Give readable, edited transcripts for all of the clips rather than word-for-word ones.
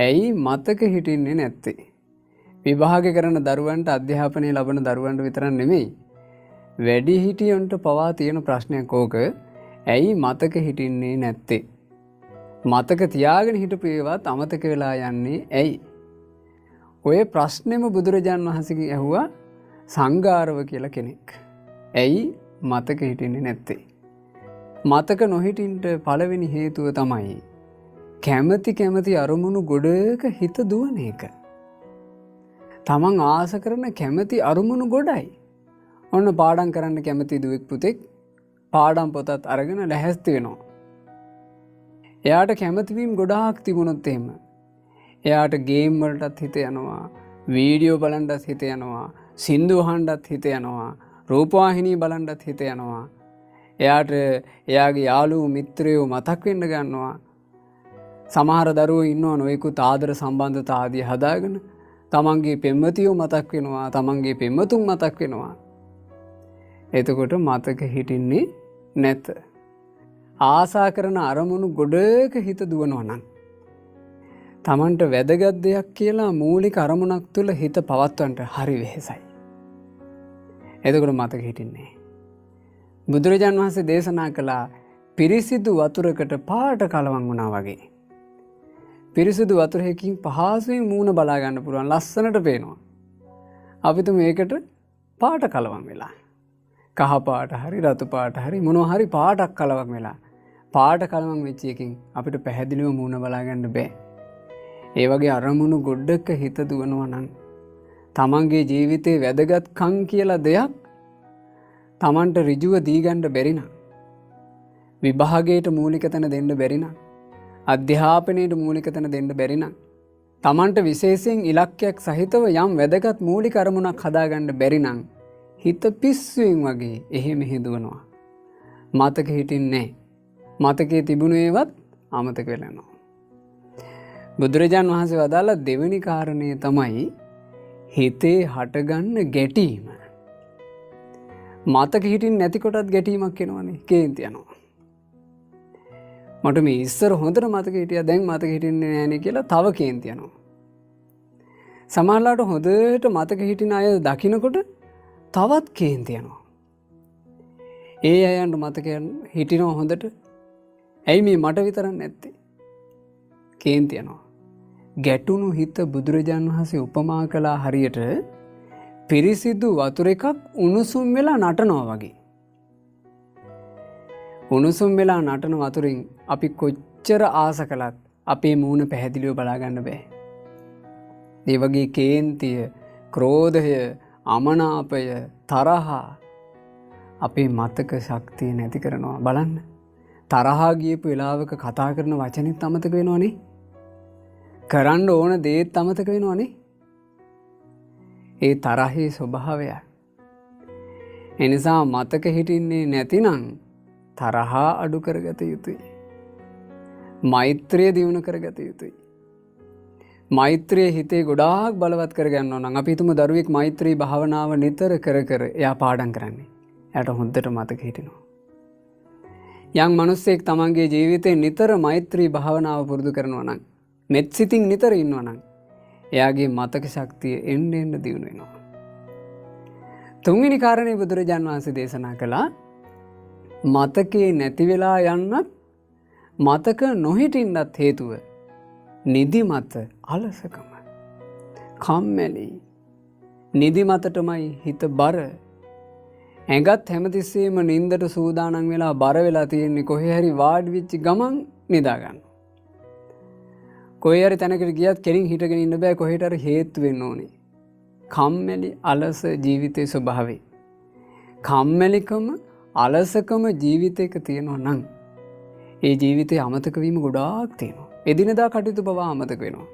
ඇයි මතක හිටින්නේ නැත්තේ? විභාග කරන දරුවන්ට අධ්‍යාපනය ලබන දරුවන්ට විතරක් නෙමෙයි. වැඩිහිටියන්ට පවා තියෙන ප්‍රශ්නයක් ඕක. ඇයි මතක හිටින්නේ නැත්තේ? මතක තියාගෙන හිටපු ඒවත් අමතක වෙලා යන්නේ ඇයි? ඔය ප්‍රශ්නෙම බුදුරජාණන් වහන්සේගෙන් ඇහුවා සංඝාරව කියලා කෙනෙක්. ඇයි මතක හිටින්නේ නැත්තේ? මතක නොහිටින්ට පළවෙනි හේතුව තමයි කැමති අරමුණු ගොඩක හිත දුවන එක. තමන් ආස කරන කැමති අරමුණු ගොඩයි. ඔන්න පාඩම් කරන්න කැමති දුවෙක් පුතෙක් පාඩම් පොතත් අරගෙන ලැහැස්ති වෙනවා. එයාට කැමතිවීම් ගොඩාක් තිබුණොත් එහෙම එයාට ගේම් වලටත් හිත යනවා, වීඩියෝ බලන්නත් හිත යනවා, සින්දු අහන්නත් හිත යනවා, රූපවාහිනී බලන්නත් හිත යනවා. එයාට එයාගේ යාළුවෝ මිත්‍රයෝ මතක් වෙන්න ගන්නවා. සමහර දරුවෝ ඉන්නවා නොයෙකුත් ආදර සම්බන්ධතා ආදී හදාගෙන තමන්ගේ පෙම්වතියෝ මතක් වෙනවා, තමන්ගේ පෙම්වතුන් මතක් වෙනවා. එතකොට මතක හිටින්නේ නැත. ආසා කරන අරමුණු ගොඩක හිත දුවනවා නම් තමන්ට වැදගත් දෙයක් කියලා මූලික අරමුණක් තුළ හිත පවත්වන්නට හරි වෙහෙසයි. එතකොට මතක හිටින්නේ. බුදුරජාන් වහන්සේ දේශනා කළා පිරිසිදු වතුරකට පාට කලවම් වුණා වගේ. පිරිසිදු වතුරකින් පහසුවෙන් මූණ බලා ගන්න පුළුවන්, ලස්සනට පේනවා. අපි තුමු මේකට පාට කලවම් වෙලා. කහ පාට හරි රතු පාට හරි මොනවා හරි පාටක් කලවම් වෙලා. පාට කලවම් වෙච්ච එකකින් අපිට පැහැදිලිව මූණ බලා ගන්න බෑ. ඒ වගේ අරමුණු ගොඩක හිත දුවනවා නම් තමන්ගේ ජීවිතේ වැදගත්කම් කියලා දෙයක් තමන්ට ඍජුව දී ගන්න බැරි නම්, විභාගයට මූලික තැන දෙන්න බැරි නම්, අධ්‍යාපනයට මූලික තැන දෙන්න බැරි නම්, තමන්ට විශේෂයෙන් ඉලක්කයක් සහිතව යම් වැදගත් මූලික අරමුණක් හදාගන්න බැරි නම් හිත පිස්සුවෙන් වගේ එහෙ මෙහෙ දුවනවා. මතක හිටින්නේ නැහැ. මතකයේ තිබුණු ඒවත් අමතක වෙලා යනවා. බුදුරජාන් වහන්සේ වදාළ දෙවෙනි කාරණය තමයි හිතේ හටගන්න ගැටීම. මතක හිටින් නැති කොටත් ගැටීමක් එනවනේ, කේන්ති යනවා. මට මේ ඉස්සර හොඳට මතක හිටියා, දැන් මතක හිටින්නේ නැහැ නේ කියලා තව කේන්ති යනවා. සමහරවිට හොඳට මතක හිටින අය දකින්නකොට තවත් කේන්ති යනවා. ඒ අයන්ට මතක හිටිනවා හොඳට. ඇයි මේ මට විතරක් නැත්තේ? කේන්ති යනවා. ගැටුණු හිත බුදුරජාන් වහන්සේ උපමා කළා හරියට පිරිසිදු වතුර එකක් උණුසුම් වෙලා නටනවා වගේ. උණුසුම් වෙලා නටන වතුරින් අපි කොච්චර ආස කළත් අපේ මූණ පැහැදිලිව බලා ගන්න බෑ. ඒ වගේ කේන්තිය, ක්‍රෝධය, අමනාපය, තරහා අපේ මතක ශක්තිය නැති කරනවා. බලන්න, තරහා ගියපු වෙලාවක කතා කරන වචනෙත් අමතක වෙනවනේ. කරන්න ඕන දේත් අමතක වෙනවනේ. ඒ තරහේ ස්වභාවය. එනිසා මතක හිටින්නේ නැතිනම් තරහා අඩු කරගත යුතුයි. මෛත්‍රිය දියුණු කරගත යුතුයි. මෛත්‍රිය හිතේ ගොඩාක් බලවත් කරගන්නවා නම් අපි හිතමු දරුවෙක් මෛත්‍රී භාවනාව නිතර කර එයා පාඩම් කරන්නේ. එයාට හොඳට මතක හිටිනවා. යම් මිනිස්සෙක් තමන්ගේ ජීවිතේ නිතර මෛත්‍රී භාවනාව පුරුදු කරනවා නම්, මෙත් සිතින් නිතර ඉන්නවා නම් එයාගේ මතක ශක්තිය එන්න එන්න දියුණු වෙනවා. තුන්වෙනි කාරණේ බුදුරජාන් වහන්සේ දේශනා කළා මතකේ නැති වෙලා යන්නත් මතක නොහිටින්නත් හේතුව නිදිමත, අලසකම, කම්මැලි. නිදිමතටමයි හිත බර. ඇඟත් හැමතිස්සෙම නින්දට සූදානම් වෙලා බර වෙලා තියෙන්නේ. කොහේ හරි වාඩි වෙච්ච ගමන් නිදා ගන්න. කොහේ හරි තැනකට ගියත් කෙලින් හිටගෙන ඉන්න බෑ, කොහෙට හරි හේතු වෙන්න ඕනේ. කම්මැලි, අලස ජීවිතයේ ස්වභාවය. කම්මැලිකම, අලසකම ජීවිතයක තියෙනවා නම් ඒ ජීවිතේ අමතක වීම ගොඩාක් තියෙනවා. එදිනදා කටයුතු පවා අමතක වෙනවා.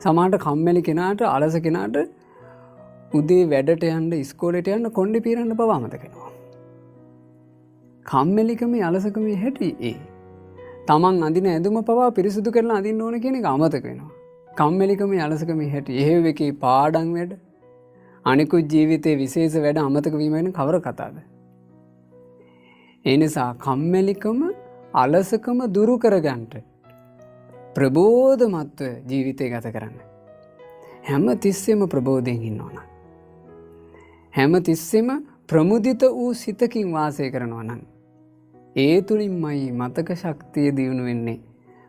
සමහරට කම්මැලි කෙනාට, අලස කෙනාට උදේ වැඩට යන්න, ඉස්කෝලේට යන්න කොණ්ඩේ පීරන්න පවා අමතක වෙනවා. කම්මැලිකමේ, අලසකමේ හැටි ඒ. තමන් අඳින ඇඳුම පවා පිරිසිදු කරලා අඳින්න ඕන කියන එක අමතක වෙනවා. කම්මැලිකමේ, අලසකමේ හැටි. එහෙව් එකේ පාඩම් වැඩ, අනිකුත් ජීවිතේ විශේෂ වැඩ අමතක වීම වෙන කවර කතාවද? ඒ නිසා කම්මැලිකම, අලසකම දුරු කරගන්න ප්‍රබෝධමත්ව ජීවිතය ගත කරන්න. හැම තිස්සෙම ප්‍රබෝධයෙන් ඉන්න ඕන. හැම තිස්සෙම ප්‍රමුදිත වූ සිතකින් වාසය කරනවා නම් ඒ තුළින්මයි මතක ශක්තිය දියුණු වෙන්නේ.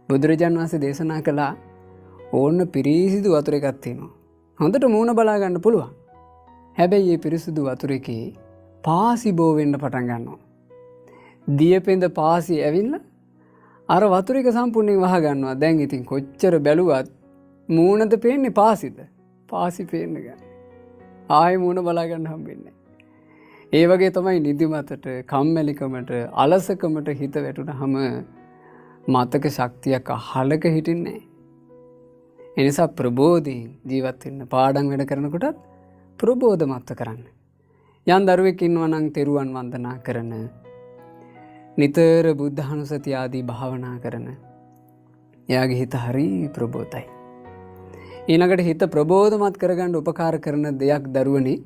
බුදුරජාණන් වහන්සේ දේශනා කළා ඕන්න පිරිසිදු වතුර එකක් තියෙනවා. හොඳට මූණ බලා ගන්න පුළුවන්. හැබැයි මේ පිරිසිදු වතුර එකේ පාසි බෝ වෙන්න පටන් ගන්නවා. දියපෙඳ පාසි ඇවිල්ලා අර වතුර එක සම්පූර්ණයෙන් වහ ගන්නවා. දැන් ඉතින් කොච්චර බැලුවත් මූණද පේන්නේ පාසිද? පාසි පේන්න ගන්න. ආයෙ මූණ බලා ගන්න හම්බෙන්නේ. ඒ වගේ තමයි නිදිමතට, කම්මැලිකමට, අලසකමට හිත වැටුනහම මතක ශක්තියක් අහලක හිටින්නේ. ඒ නිසා ප්‍රබෝධයෙන් ජීවත් වෙන්න පාඩම් වැඩ කරනකොටත් ප්‍රබෝධමත්ව කරන්න. යම් දරුවෙක් ඉන්නවා නම් තෙරුවන් වන්දනා කරන, නිතර බුද්ධානුස්සතිය ආදී භාවනා කරන, එයාගේ හිත හරි ප්‍රබෝධයි. ඊළඟට හිත ප්‍රබෝධමත් කරගන්න උපකාර කරන දෙයක් දරුවනේ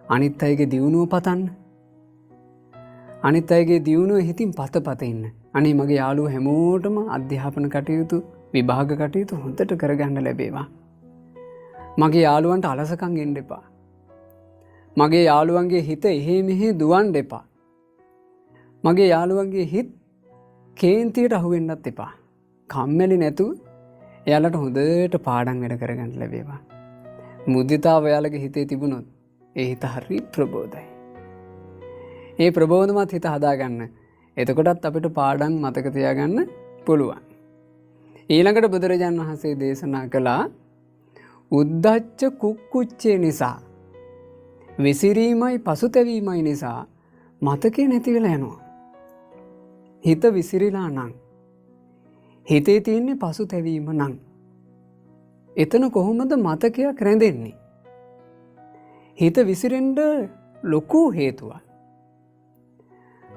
අනිත් අයගේ දියුණුව පතන්න. අනිත් අයගේ දියුණුව හිතින් පත ඉන්න. අනේ මගේ යාළුවෝ හැමෝටම අධ්‍යාපන කටයුතු, විභාග කටයුතු හොඳට කරගන්න ලැබේවා. මගේ යාළුවන්ට අලසකම් එන්න එපා. මගේ යාළුවන්ගේ හිත එහෙ මෙහෙ දුවන්න එපා. මගේ යාළුවන්ගේ හිත කේන්තියට අහු වෙන්නත් එපා. කම්මැලි නැතුව එයාලට හොඳට පාඩම් වැඩ කරගන්න ලැබේවා. මුදිතාව එයාලගේ හිතේ තිබුණොත් ඒ හිත හරි ප්‍රබෝධයි. ඒ ප්‍රබෝධමත් හිත හදාගන්න. එතකොටත් අපිට පාඩම් මතක තියාගන්න පුළුවන්. ඊළඟට බුදුරජාණන් වහන්සේ දේශනා කළා උද්ධච්ච කුක්කුච්චේ නිසා, විසිරීමයි පසුතැවීමයි නිසා මතකේ නැති වෙලා යනවා. හිත විසිරිලා නම්, හිතේ තියෙන්නේ පසුතැවීම නම්, එතන කොහොමද මතකයක් රැඳෙන්නේ? හිත විසිරෙන්න ලොකු හේතුවක්.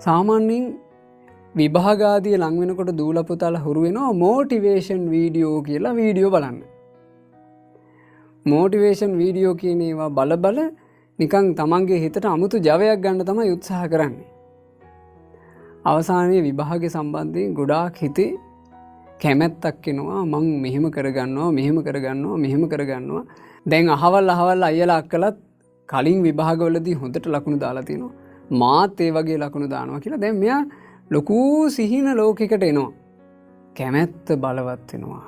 සාමාන්‍යයෙන් විභාගාදී ලං වෙනකොට දූල පුතාලා හුරු වෙනවා මොටිවේෂන් වීඩියෝ කියලා වීඩියෝ බලන්න. මොටිවේෂන් වීඩියෝ කියන ඒවා බල නිකන් තමන්ගේ හිතට අමුතු ජවයක් ගන්න තමයි උත්සාහ කරන්නේ. අවසානයේ විභාගය සම්බන්ධයෙන් ගොඩාක් හිතේ කැමැත්තක් එනවා. මං මෙහෙම කරගන්නවා. දැන් අහවල් අයියලා අක්කලත් කලින් විභාගවලදී හොඳට ලකුණු දාලා තිනවා. මාත් ඒ වගේ ලකුණු දානවා කියලා දැන් මෙයා ලොකු සිහින ලෝකයකට එනවා. කැමැත්ත බලවත් වෙනවා.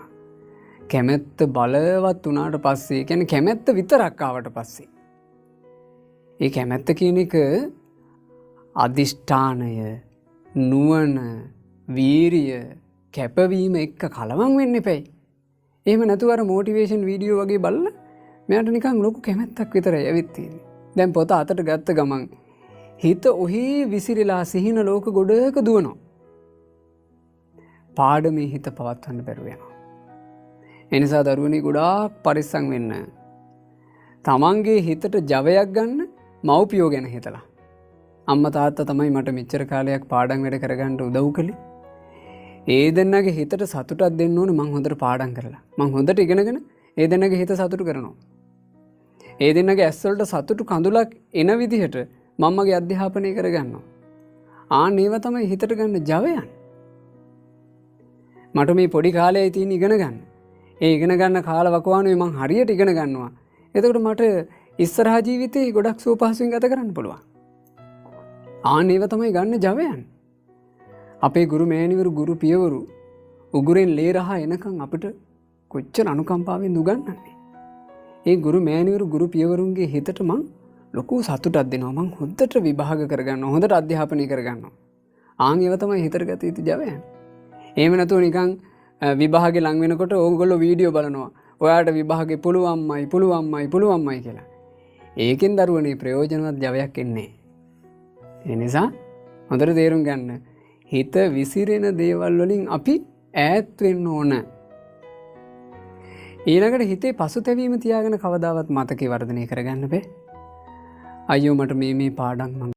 කැමැත්ත බලවත් වුණාට පස්සේ, කියන්නේ කැමැත්ත විතරක් ආවට පස්සේ, ඒ කැමැත්ත කියන එක අදිෂ්ඨානය, නුවණ, වීරිය, කැපවීම එක්ක කලවම් වෙන්න එපයි. එහෙම නැතුව අර මොටිවේෂන් වීඩියෝ වගේ බලලා මෙයාට නිකන් ලොකු කැමැත්තක් විතරයි ඇවිත් තියෙන්නේ. දැන් පොත අතට ගත්ත ගමන් හිත ඔහි විසිරිලා සිහින ලෝක ගොඩක දුවනවා. පාඩමේ හිත පවත්වන්න බැරුව යනවා. ඒ නිසා දරුවනේ ගොඩාක් පරිස්සම් වෙන්න. තමන්ගේ හිතට ජවයක් ගන්න මව්පියෝ ගැන හිතලා. අම්මා තාත්තා තමයි මට මෙච්චර කාලයක් පාඩම් වැඩ කරගන්න උදව් කළේ. ඒ දෙන්නගේ හිතට සතුටක් දෙන්න ඕනේ මං හොඳට පාඩම් කරලා. මං හොඳට ඉගෙනගෙන ඒ දෙන්නගේ හිත සතුටු කරනවා. ඒ දෙන්නගේ ඇස්වලට සතුටු කඳුලක් එන විදිහට මම්මගේ අධ්‍යාපනය කරගන්නවා. ආන් ඒව තමයි හිතට ගන්න ජවයන්. මට මේ පොඩි කාලේ තියෙන ඉගෙන ගන්න. ඒ ඉගෙන ගන්න කාල වකවානුවේ මං හරියට ඉගෙන ගන්නවා. එතකොට මට ඉස්සරහා ජීවිතේ ගොඩක් සුවපහසුවෙන් ගත කරන්න පුළුවන්. ආන් ඒව තමයි ගන්න ජවයන්. අපේ ගුරු මෑණිවරු, ගුරු පියවරු උගුරෙන් ලේ රහ එනකන් අපිට කොච්චර අනුකම්පාවෙන් උගන්වන්නේ. ඒ ගුරු මෑණිවරු, ගුරු පියවරුන්ගේ හිතට මං ලොකු සතුටක් දෙනවා. මං හොඳට විභාග කරගන්නවා, හොඳට අධ්‍යාපනය කරගන්නවා. ආන් ඒව තමයි හිතට ගත යුතු ජවයන්. එහෙම නැතුව නිකන් විභාගේ ලං වෙනකොට ඕගොල්ලෝ වීඩියෝ බලනවා. ඔයාට විභාගේ පුළුවන්මයි කියලා. ඒකෙන් දරුවනේ ප්‍රයෝජනවත් ජවයක් එන්නේ. ඒ නිසා හොඳට තේරුම් ගන්න. හිත විසිරෙන දේවල් වලින් අපි ඈත් වෙන්න ඕන. ඊළඟට හිතේ පසුතැවීම තියාගෙන කවදාවත් මතකේ වර්ධනය කරගන්න බෑ. අයියෝ මට මේ පාඩම්